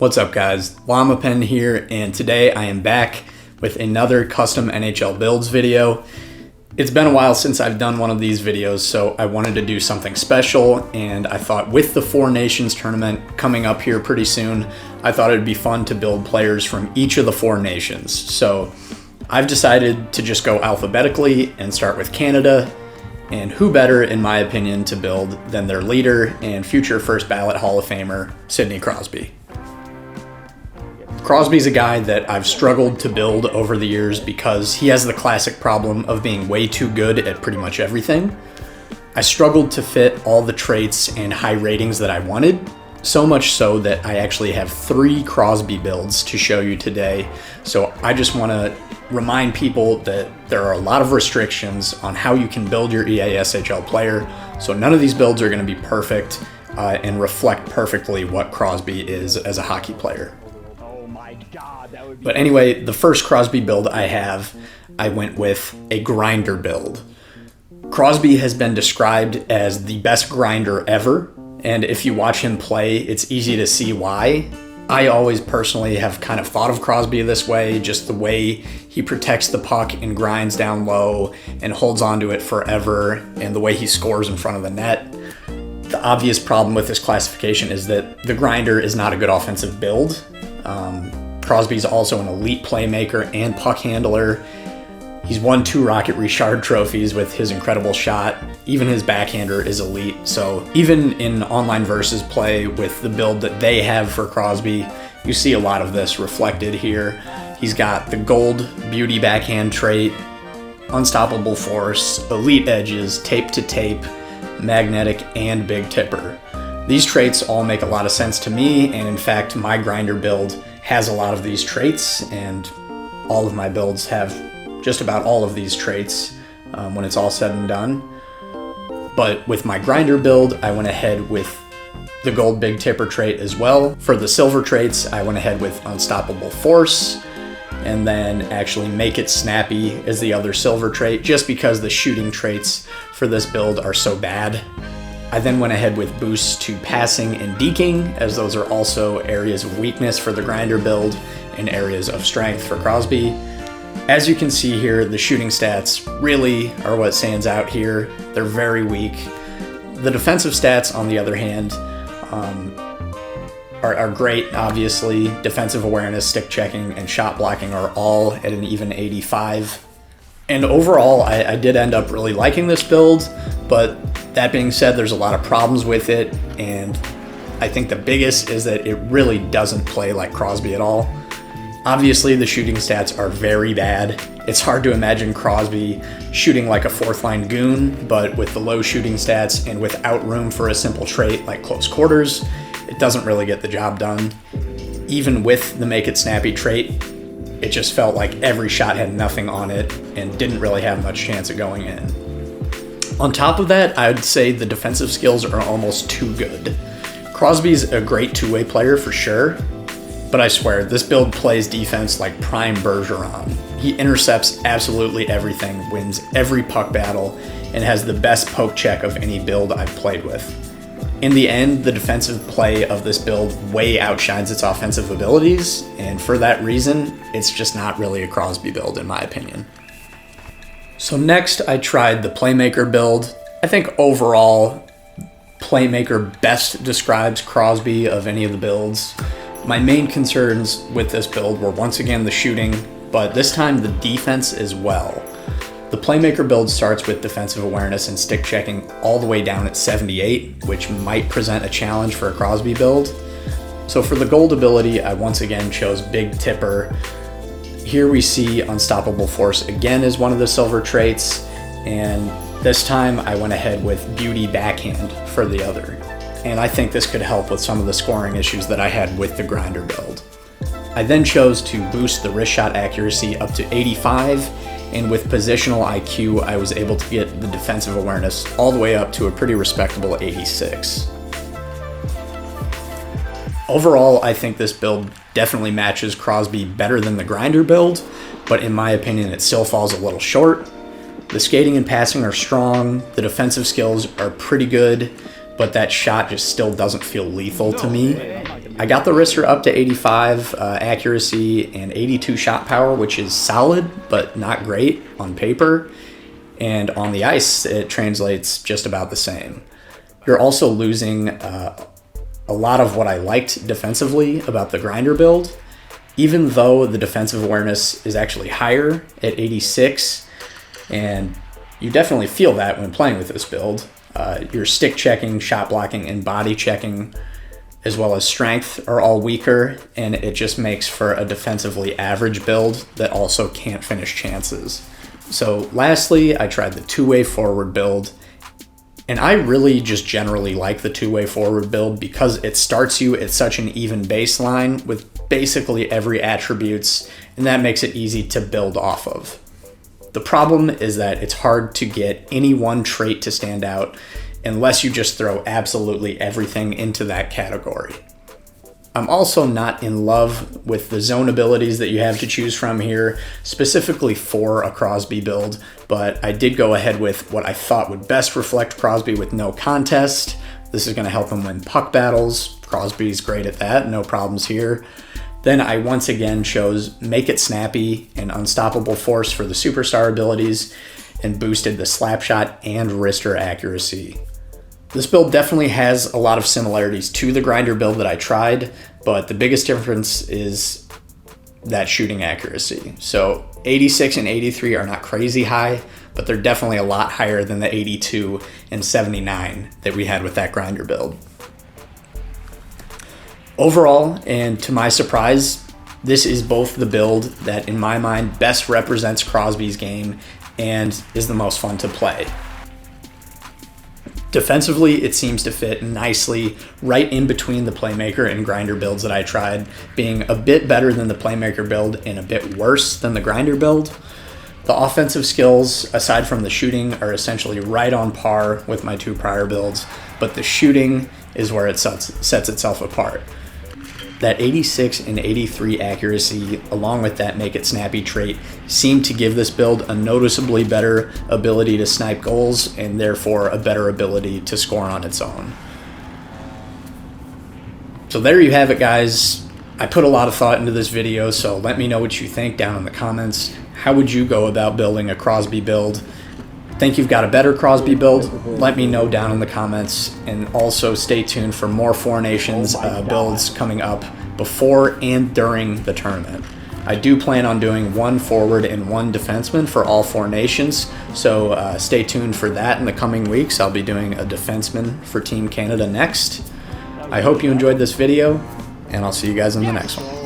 What's up guys, llamapen here, and today I am back with another custom NHL builds video. It's been a while since I've done one of these videos, so I wanted to do something special, and I thought with the Four Nations tournament coming up here pretty soon, I thought it'd be fun to build players from each of the Four Nations. So I've decided to just go alphabetically and start with Canada, and who better, in my opinion, to build than their leader and future first ballot Hall of Famer, Sidney Crosby. Crosby's a guy that I've struggled to build over the years because he has the classic problem of being way too good at pretty much everything. I struggled to fit all the traits and high ratings that I wanted, so much so that I actually have 3 Crosby builds to show you today. So I just want to remind people that there are a lot of restrictions on how you can build your EASHL player, so none of these builds are going to be perfect and reflect perfectly what Crosby is as a hockey player. But anyway, the first Crosby build I went with a grinder build. Crosby has been described as the best grinder ever, and if you watch him play, it's easy to see why. I always personally have kind of thought of Crosby this way, just the way he protects the puck and grinds down low and holds onto it forever, and the way he scores in front of the net. The obvious problem with this classification is that the grinder is not a good offensive build. Crosby's also an elite playmaker and puck handler. He's won 2 Rocket Richard trophies with his incredible shot. Even his backhander is elite. So even in online versus play with the build that they have for Crosby, you see a lot of this reflected here. He's got the gold beauty backhand trait, unstoppable force, elite edges, tape to tape, magnetic, and big tipper. These traits all make a lot of sense to me, and in fact, my grinder build has a lot of these traits, and all of my builds have just about all of these traits when it's all said and done. But with my grinder build, I went ahead with the gold big tipper trait as well. For the silver traits, I went ahead with unstoppable force, and then actually make it snappy as the other silver trait, just because the shooting traits for this build are so bad. I then went ahead with boosts to passing and deking, as those are also areas of weakness for the grinder build and areas of strength for Crosby. As you can see here, the shooting stats really are what stands out here. They're very weak. The defensive stats, on the other hand, are great, obviously. Defensive awareness, stick checking, and shot blocking are all at an even 85. And overall, I did end up really liking this build, but that being said, there's a lot of problems with it, and I think the biggest is that it really doesn't play like Crosby at all. Obviously, the shooting stats are very bad. It's hard to imagine Crosby shooting like a 4th line goon, but with the low shooting stats and without room for a simple trait like close quarters, it doesn't really get the job done. Even with the make it snappy trait, it just felt like every shot had nothing on it and didn't really have much chance of going in. On top of that, I'd say the defensive skills are almost too good. Crosby's a great two-way player for sure, but I swear, this build plays defense like prime Bergeron. He intercepts absolutely everything, wins every puck battle, and has the best poke check of any build I've played with. In the end, the defensive play of this build way outshines its offensive abilities, and for that reason, it's just not really a Crosby build in my opinion. So next, I tried the Playmaker build. I think overall, Playmaker best describes Crosby of any of the builds. My main concerns with this build were once again the shooting, but this time the defense as well. The Playmaker build starts with defensive awareness and stick checking all the way down at 78, which might present a challenge for a Crosby build. So for the gold ability, I once again chose Big Tipper. Here we see Unstoppable Force again as one of the silver traits, and this time I went ahead with Beauty Backhand for the other. And I think this could help with some of the scoring issues that I had with the grinder build. I then chose to boost the wrist shot accuracy up to 85, and with positional IQ, I was able to get the defensive awareness all the way up to a pretty respectable 86. Overall, I think this build definitely matches Crosby better than the grinder build, but in my opinion, it still falls a little short. The skating and passing are strong, the defensive skills are pretty good, but that shot just still doesn't feel lethal to me. I got the wrister up to 85 accuracy and 82 shot power, which is solid, but not great on paper. And on the ice, it translates just about the same. You're also losing a lot of what I liked defensively about the grinder build. Even though the defensive awareness is actually higher at 86, and you definitely feel that when playing with this build. Your stick checking, shot blocking, and body checking, as well as strength, are all weaker, and it just makes for a defensively average build that also can't finish chances. So lastly, I tried the two-way forward build, and I really just generally like the two-way forward build because it starts you at such an even baseline with basically every attributes, and that makes it easy to build off of. The problem is that it's hard to get any one trait to stand out unless you just throw absolutely everything into that category. I'm also not in love with the zone abilities that you have to choose from here, specifically for a Crosby build, but I did go ahead with what I thought would best reflect Crosby with no contest. This is going to help him win puck battles. Crosby's great at that, no problems here. Then I once again chose Make It Snappy and Unstoppable Force for the superstar abilities and boosted the slapshot and wrister accuracy. This build definitely has a lot of similarities to the grinder build that I tried, but the biggest difference is that shooting accuracy. So 86 and 83 are not crazy high, but they're definitely a lot higher than the 82 and 79 that we had with that grinder build. Overall, and to my surprise, this is both the build that in my mind best represents Crosby's game and is the most fun to play. Defensively, it seems to fit nicely right in between the playmaker and grinder builds that I tried, being a bit better than the playmaker build and a bit worse than the grinder build. The offensive skills, aside from the shooting, are essentially right on par with my two prior builds, but the shooting is where it sets itself apart. That 86 and 83 accuracy, along with that Make It Snappy trait, seem to give this build a noticeably better ability to snipe goals and therefore a better ability to score on its own. So there you have it, guys. I put a lot of thought into this video, so let me know what you think down in the comments. How would you go about building a Crosby build? Think you've got a better Crosby build? Let me know down in the comments, and also stay tuned for more Four Nations builds coming up before and during the tournament. I do plan on doing one forward and one defenseman for all Four Nations, so stay tuned for that in the coming weeks. I'll be doing a defenseman for Team Canada next. I hope you enjoyed this video, and I'll see you guys in the next one.